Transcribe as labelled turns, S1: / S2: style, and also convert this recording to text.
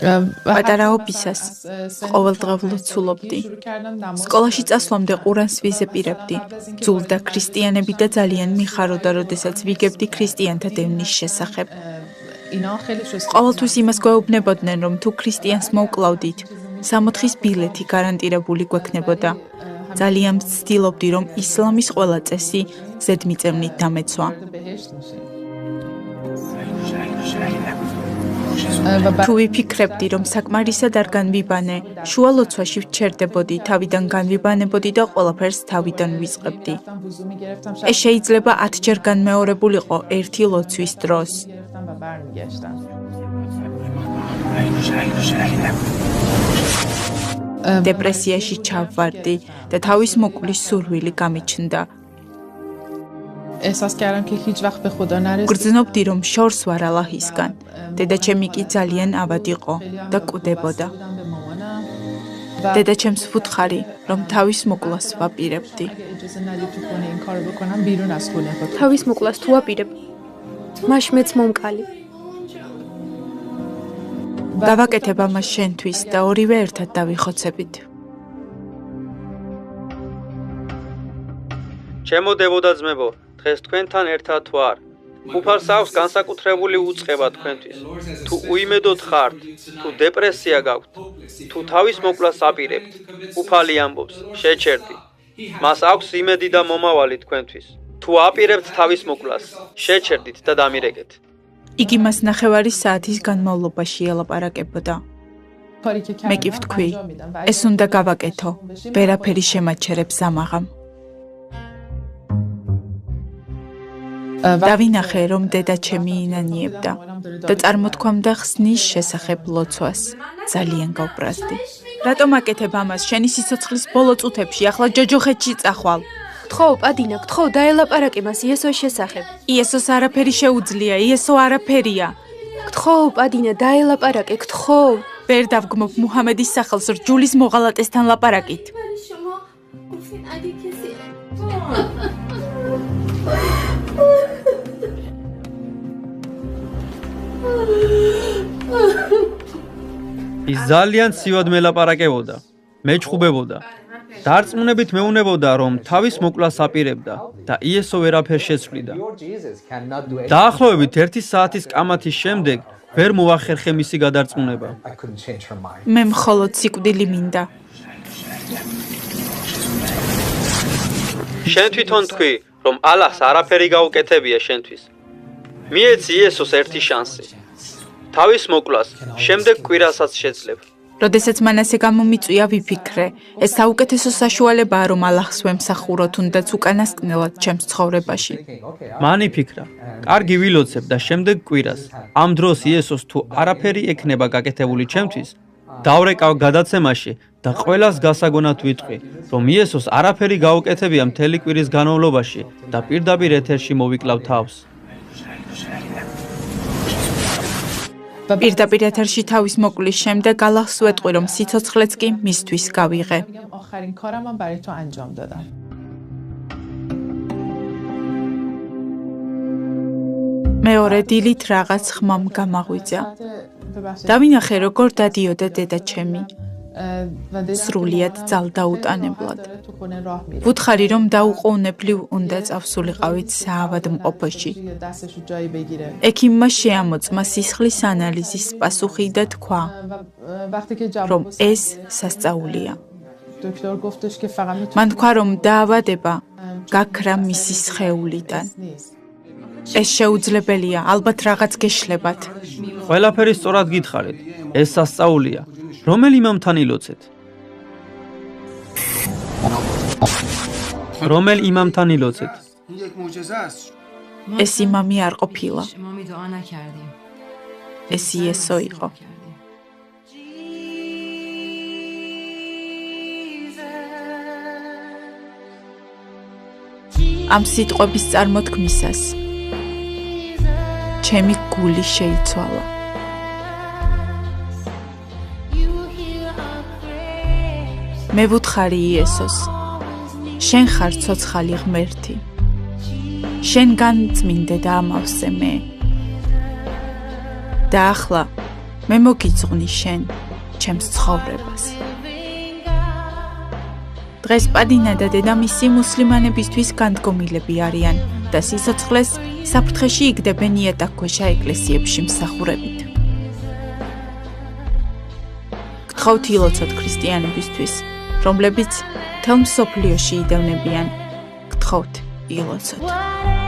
S1: პატარაობისას ყოველდღიურად ცულობდი. სკოლაში წასვლამდე ყურანს ვიზეპირებდი. ძულდა ქრისტიანები და ძალიან მიხაროდა, როდესაც ვიგებდი ქრისტიანთა დევნის შესახებ. ყოველთვის იმას გვეუბნებოდნენ, რომ თუ ქრისტიანს მოვკლავდით, 60 ბილეთი გარანტირებული გვექნებოდა. ძალიან ვცდილობდი, რომ ისლამის ყველა წესი ზედმიწევნით დამეცვა. თუ ვიფიქრებდი, რომ საკმარისად არ განვიბანე, შუა ლოცვაში ვჩერდებოდი, თავიდან განვიბანებოდი და ყველაფერს თავიდან ვიწყებდი. ეს შეიძლება 10 ჯერ განმეორებულიყო ერთი ლოცვის დროს. დეპრესიაში ჩავვარდი და თავის მოკვლის სურვილი გამიჩნდა. გრძნობდი, რომ შორს ვარ ალაჰისგან. დედაჩემი კი ძალიან ავად იყო და კვდებოდა. დედაჩემს ვუთხარი, რომ თავის მოკლას ვაპირებდი.
S2: თავის მოკლას თუ ვაპირებ, მაშ მეც მომკალი.
S1: გავაკეთებ ამას შენთვის და ორივე ერთად დავიხოცებით.
S3: ჩემო დებო და ძმებო, დღეს თქვენთან ერთად თუ არ, უფალს აქვს განსაკუთრებული უწყება თქვენთვის. თუ უიმედოდ ხართ, თუ დეპრესია გაქვთ, თუ თავის მოკლას აპირებთ, უფალი ამბობს, შეჩერდი. მას აქვს იმედი და მომავალი თქვენთვის. თუ აპირებთ თავის მოკლას, შეჩერდით და დამირეკეთ.
S1: იგი მას 9 საათის განმავლობაში ელაპარაკებოდა. მე კი ვთქვი, ეს უნდა გავაკეთო, ვერაფერი შემაჩერებს ამაღამ. დავინახე, რომ დედაჩემი ინანიებდა და წარმოთქვამდა ხსნის შესახებ ლოცვას. ძალიან გავპრასდი. რატომ აკეთებ ამას? შენი სიცოცხლის ბოლო წუთებში, ახლა ჯოჯოხეთში წახვალ.
S2: გთხოვ, პადინა, გთხოვ, დაელაპარაკე მას იესოს შესახებ.
S1: იესოს არაფერი შეუძლია, იესო არაფერია.
S2: გთხოვ, პადინა, დაელაპარაკე, გთხოვ.
S1: ვერ დავგმობ მუჰამედის სახელს რჯულის მოღალატესთან ლაპარაკით.
S3: ის ძალიან ცივად მელაპარაკებოდა, მეჩხუბებოდა. დარწმუნებით მეუნებოდა, რომ თავის მოკლას აპირებდა და იესო ვერაფერ შეცვლიდა. დაახლოებით 1 საათის კამათის შემდეგ ვერ მოახერხე მისი გადარწმუნება.
S1: მე მხოლოდ სიკვდილი მინდა.
S3: შენ თვითონ თქვი, რომ ალაჰს არაფერი გაუკეთებია შენთვის. მიეცი იესოს ერთი შანსი. თავის მოკლას შემდეგ კვირასაც შეძლებ.
S1: როდესაც მან ასე გამომიწვია, ვიფიქრე, ეს საუკეთესო საშუალებაა, რომ ალაჰს ვემსახურო თუნდაც უკანასკნელად ჩემს ცხოვრებაში.
S3: მან იფიქრა, კარგი ვილოცებ და შემდეგ კვირას, ამ დროს იესოს თუ არაფერი ექნება გაკეთებული ჩემთვის, დავრეკავ გადაცემაში და ყველას გასაგონად ვიტყვი, რომ იესოს არაფერი გაუკეთებია მთელი კვირის განმავლობაში და პირდაპირ ეთერში მოვიკლავ თავს.
S1: პირდაპირ ეთერში თავის მოკლის შემდეგ ალაჰს ვეტყვი, რომ სიცოცხლეც კი მისთვის გავიღე. მეორე დილით რაღაც ხმამ გამაღვიძა. დავინახე, როგორ დადიოდა დედაჩემი. სრულიად ძალდაუტანებლად. ვუთხარი, რომ დაუყოვნებლივ უნდა წავსულიყავით საავადმყოფოში. ექიმმა შეამოწმა სისხლის ანალიზის პასუხი და თქვა, რომ ეს სასწაულია. მან თქვა, რომ დაავადება გაქრა მისი სხეულიდან. ეს შეუძლებელია, ალბათ რაღაც გეშლებათ.
S3: ყველაფერი სწორად გითხარით, ეს სასწაულია. რომელ იმამთან ილოცეთ? რომელ იმამთან ილოცეთ?
S1: ეს იმამი არ ყოფილა. ეს იესო იყო. ამ სიტყვების წარმოთქმისას ჩემი გული შეიცვალა. მე ვუთხარი იესოს, შენ ხარ ცოცხალი ღმერთი, შენ განწმინდე და ამავსე მე. და ახლა მე მოგიძღვნი შენ ჩემს ცხოვრებას. დღეს პადინა და დედამისი მუსლიმანებისთვის განდგომილები არიან და სიცოცხლეს საფრთხეში იგდებენ იატაკქვეშა ეკლესიებში მსახურებით. გთხოვთ ილოცოთ ქრისტიანებისთვის, რომლებიც მთელ მსოფლიოში იდევნებიან. გთხოვთ ილოცოთ.